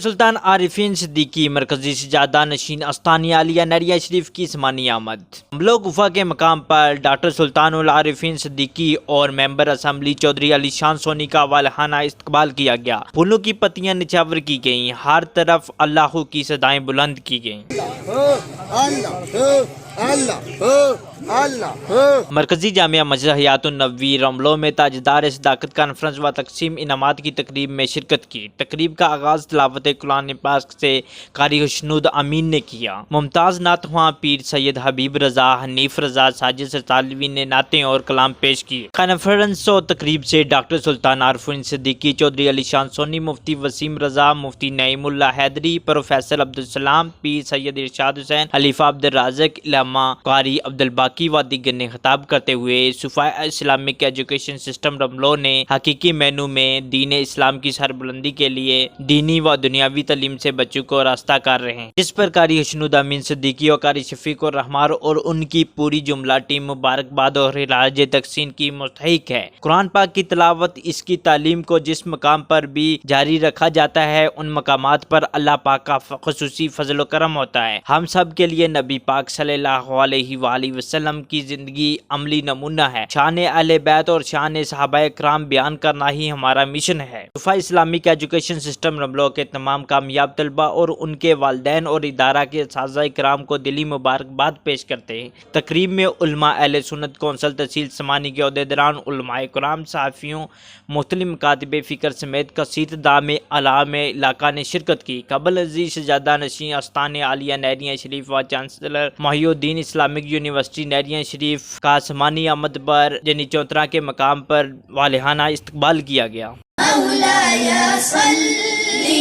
سلطان عارفین صدیقی مرکزی سجادہ نشین استانی عالیہ نہریہ شریف کی سمانی آمد۔ املو گفا کے مقام پر ڈاکٹر سلطان العارفین صدیقی اور ممبر اسمبلی چودھری علی شان سونی کا والہانہ استقبال کیا گیا۔ پھولوں کی پتیاں نچھاور کی گئیں، ہر طرف اللہ کی صدائیں بلند کی گئیں۔ مرکزی جامعہ مسجد حیات النبوی رملو میں تاجدار صداقت کانفرنس و تقسیم انعامات کی تقریب میں شرکت کی۔ تقریب کا آغاز تلاوت قرآن پاک سے قاری خشنود امین نے کیا۔ ممتاز نعت خواں پیر سید حبیب رضا، حنیف رضا، ساجد سرطالوی نے نعتیں اور کلام پیش کیے۔ کانفرنس و تقریب سے ڈاکٹر سلطان عارفین صدیقی، چودھری علی شان سونی، مفتی وسیم رضا، مفتی نعیم اللہ حیدری، پروفیسر عبدالسلام، پیر سید ارشاد حسین، خلیفہ عبدالرازق، علامہ قاری عبدالباقی و دیگر نے خطاب کرتے ہوئے صوفہ اسلامک ایجوکیشن سسٹم رملو نے حقیقی معنوں میں دین اسلام کی سربلندی کے لیے دینی و دنیاوی تعلیم سے بچوں کو راستہ کر رہے ہیں، جس پر قاری خشنود امین صدیقی اور قاری شفیق الرحمان اور ان کی پوری جملہ ٹیم مبارکباد اور خراج تحسین کی مستحق ہے۔ قرآن پاک کی تلاوت، اس کی تعلیم کو جس مقام پر بھی جاری رکھا جاتا ہے، ان مقامات پر اللہ پاک کا خصوصی فضل و کرم ہوتا ہے۔ ہم سب کے لیے نبی پاک صلی اللہ علیہ وآلہ وسلم کی زندگی عملی نمونہ ہے۔ شان اہل بیت اور شان صحابہ کرام بیان کرنا ہی ہمارا مشن ہے۔ صوفہ اسلامک ایجوکیشن سسٹم رملو کے تمام کامیاب طلبہ اور ان کے والدین اور ادارہ کے اساتذہ کرام کو دلی مبارکباد پیش کرتے ہیں۔ تقریب میں علماء اہل سنت کونسل تحصیل سمانی کے عہدیداران، علماء کرام، صحافیوں، مختلف مکاتب فکر سمیت کثیر تعداد علام علاقہ نے شرکت کی۔ قبل ازیں سجادہ نشین استان عالیہ نہریہ شریف و چانسلر محی الدین اسلامک یونیورسٹی نہریہ شریف کا سمانی آمد پر جنی چوترا کے مقام پر والہانہ استقبال کیا گیا۔ مولایا صلی